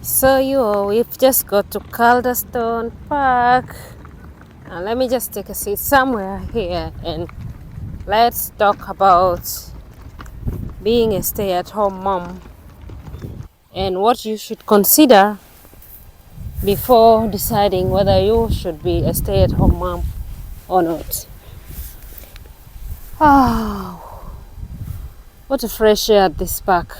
So we've just got to Calderstone Park. Now let me just take a seat somewhere here and let's talk about being a stay-at-home mom and what you should consider before deciding whether you should be a stay-at-home mom or not. Oh, what a fresh air at this park.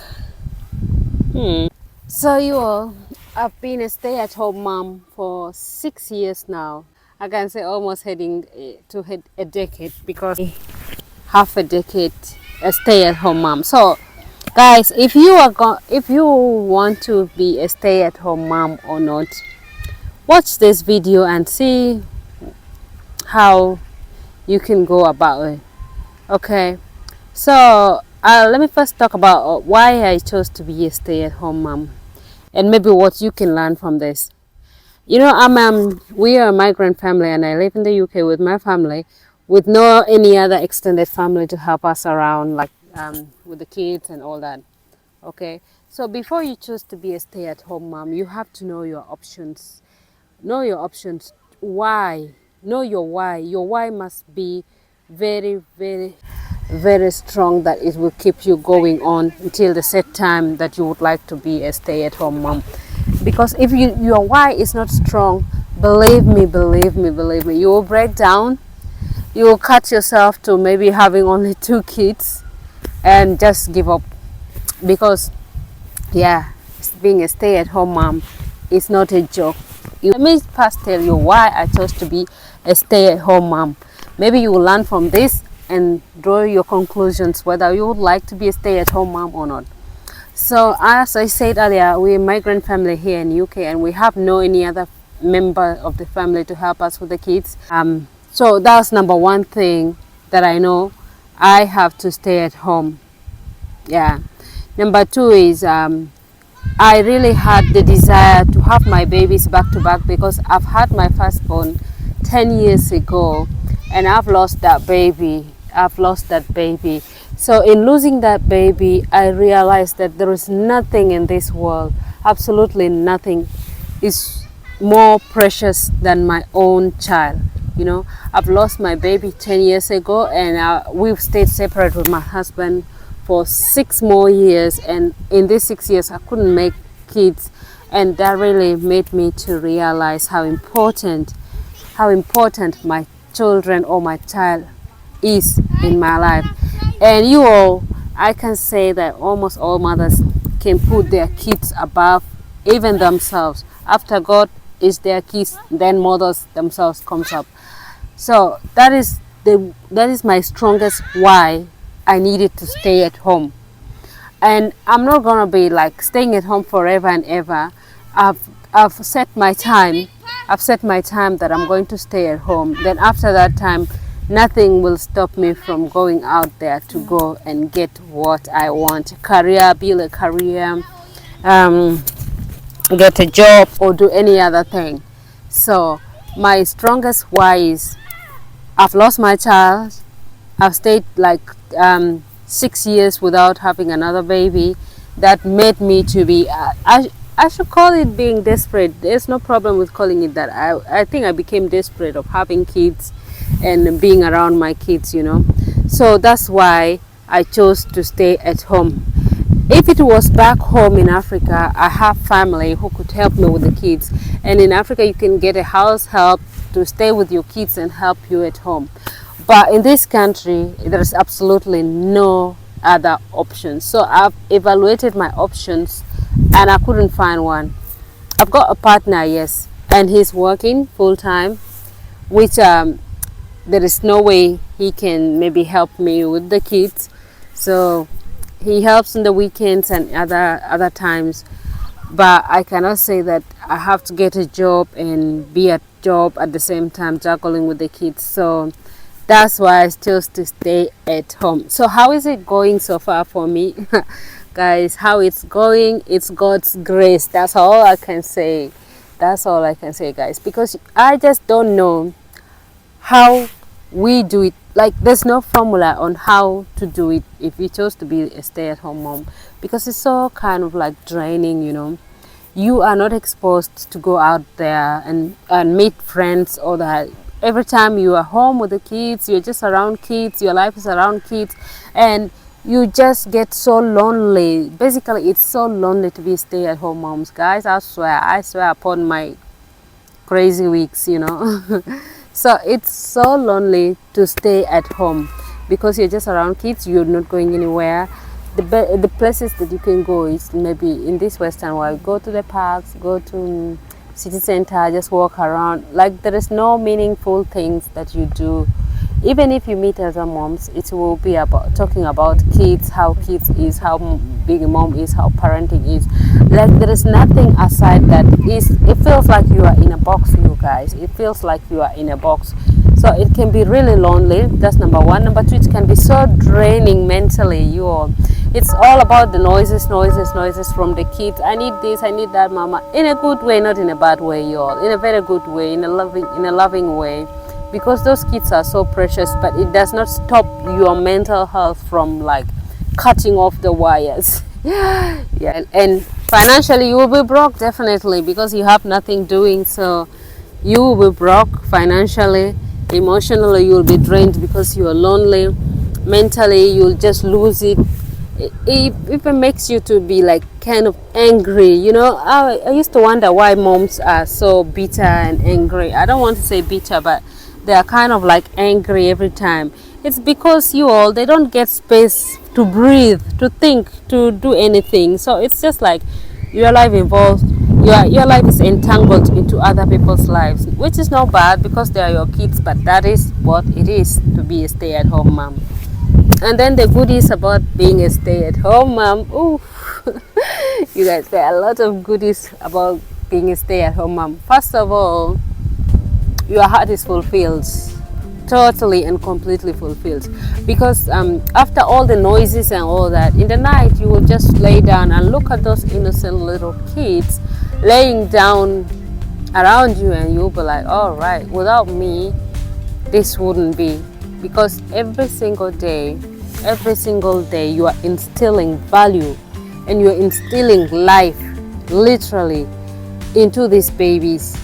So I've been a stay-at-home mom for 6 years now. I can say almost heading to a decade because half a decade a stay-at-home mom. So, guys, if you want to be a stay-at-home mom or not, watch this video and see how you can go about it. Okay, so let me first talk about why I chose to be a stay-at-home mom and maybe what you can learn from this. You know, we are a migrant family and I live in the UK with my family with no any other extended family to help us around, like with the kids and all that. Okay, so before you choose to be a stay-at-home mom, you have to know your options. Know your options. Why? Know your why. Your why must be very, very, very strong, that it will keep you going on until the set time that you would like to be a stay-at-home mom. Because if your why is not strong, believe me, you will break down. You will cut yourself to maybe having only 2 kids and just give up. Because being a stay-at-home mom is not a joke. Let me first tell you why I chose to be a stay-at-home mom. Maybe you will learn from this and draw your conclusions whether you would like to be a stay-at-home mom or not. So as I said earlier, we're a migrant family here in UK and we have no any other member of the family to help us with the kids. So that's number one thing that I know. I have to stay at home. Yeah. Number two is I really had the desire to have my babies back to back because I've had my firstborn 10 years ago and I've lost that baby. So in losing that baby, I realized that there is nothing in this world, absolutely nothing, is more precious than my own child. You know, I've lost my baby 10 years ago and we've stayed separate with my husband for 6 more years, and in these 6 years I couldn't make kids, and that really made me to realize how important my children or my child is in my life. And I can say that almost all mothers can put their kids above even themselves. After God is their kids, then mothers themselves comes up. So that is my strongest why I needed to stay at home. And I'm not gonna be like staying at home forever and ever. I've set my time. I've set my time that I'm going to stay at home. Then after that time, nothing will stop me from going out there to go and get what I want. Build a career, get a job or do any other thing. So my strongest why is I've lost my child. I've stayed like 6 years without having another baby. That made me to be I should call it being desperate. There's no problem with calling it that. I think I became desperate of having kids and being around my kids, you know. So that's why I chose to stay at home. If it was back home in Africa, I have family who could help me with the kids. And in Africa, you can get a house help to stay with your kids and help you at home. But in this country, there is absolutely no other option. So I've evaluated my options and I couldn't find one. I've got a partner, yes, and he's working full time, which there is no way he can maybe help me with the kids. So he helps on the weekends and other times. But I cannot say that I have to get a job and be at job at the same time juggling with the kids. So that's why I chose to stay at home. So how is it going so far for me? Guys, how it's going, it's God's grace. That's all I can say. That's all I can say, guys, because I just don't know how we do it. Like, there's no formula on how to do it if you chose to be a stay-at-home mom, because it's so kind of like draining, you know. you are not exposed to go out there and meet friends or that. Every time you are home with the kids, you're just around kids, your life is around kids, and you just get so lonely. Basically, it's so lonely to be stay-at-home moms, guys. I swear upon my crazy weeks, you know. So it's so lonely to stay at home because you're just around kids, you're not going anywhere. The places that you can go is maybe in this Western world, go to the parks, go to city center, just walk around. Like, there is no meaningful things that you do. Even if you meet other moms, it will be about talking about kids, how kids is, how big a mom is, how parenting is. Like, there is nothing aside that is. It feels like you are in a box, you guys. It feels like you are in a box. So it can be really lonely. That's number one. Number two, it can be so draining mentally. You all, it's all about the noises from the kids. I need this, I need that, mama. In a good way, not in a bad way, you all. In a very good way, in a loving way. Because those kids are so precious, but it does not stop your mental health from like cutting off the wires. Yeah, and financially you will be broke, definitely, because you have nothing doing. So you will be broke financially. Emotionally, you will be drained because you are lonely. Mentally, you'll just lose it. It even makes you to be like kind of angry, you know. I used to wonder why moms are so bitter and angry. I don't want to say bitter, but they are kind of like angry every time. It's because they don't get space to breathe, to think, to do anything. So it's just like your life involves, your life is entangled into other people's lives, which is not bad because they are your kids, but that is what it is to be a stay-at-home mom. And then the goodies about being a stay-at-home mom. Ooh, you guys, there are a lot of goodies about being a stay-at-home mom. First of all, your heart is fulfilled, totally and completely fulfilled, because after all the noises and all that, in the night you will just lay down and look at those innocent little kids laying down around you, and you'll be like, all right, without me this wouldn't be. Because every single day you are instilling value and you're instilling life literally into these babies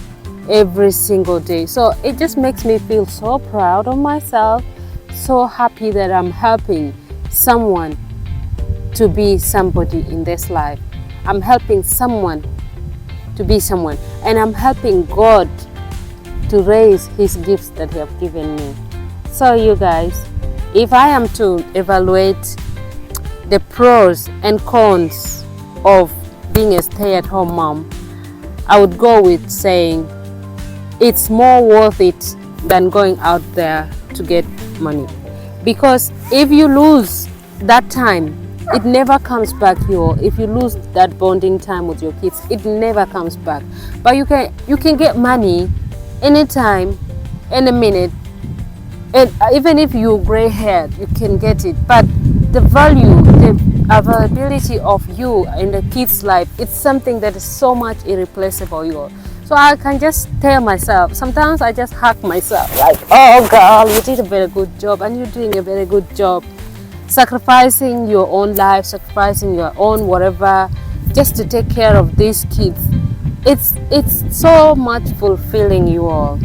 every single day. So it just makes me feel so proud of myself, so happy that I'm helping someone to be somebody in this life. I'm helping someone to be someone, and I'm helping God to raise his gifts that he have given me. So you guys, if I am to evaluate the pros and cons of being a stay-at-home mom, I would go with saying it's more worth it than going out there to get money. Because if you lose that time, it never comes back. If you lose that bonding time with your kids, it never comes back. But you can get money anytime, any minute, and even if you're gray-haired, you can get it. But the value, the availability of you in the kids' life, it's something that is so much irreplaceable. So I can just tell myself, sometimes I just hug myself like, oh girl, you did a very good job, and you're doing a very good job. Sacrificing your own life, sacrificing your own whatever, just to take care of these kids. It's so much fulfilling, you all.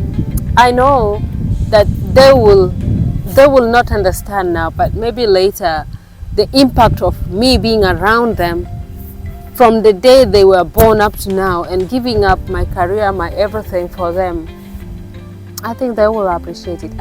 I know that they will not understand now, but maybe later, the impact of me being around them from the day they were born up to now, and giving up my career, my everything for them, I think they will appreciate it.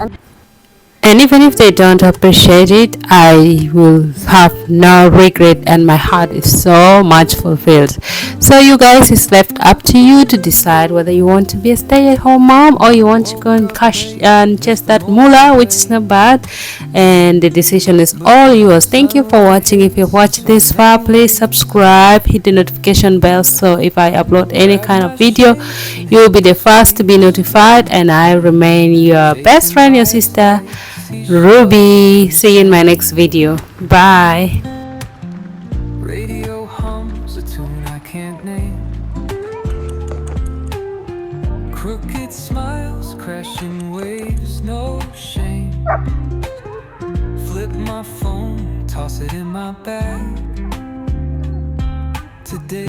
And even if they don't appreciate it, I will have no regret, and my heart is so much fulfilled. So you guys, it's left up to you to decide whether you want to be a stay-at-home mom or you want to go and cash and chase that moolah, which is not bad, and the decision is all yours. Thank you for watching. If you've watched this far, please subscribe, hit the notification bell, so if I upload any kind of video, you will be the first to be notified. And I remain your best friend, your sister Ruby. See you in my next video. Bye. Radio hums a tune I can't name. Crooked smiles, crashing waves, no shame. Flip my phone, toss it in my bag. Today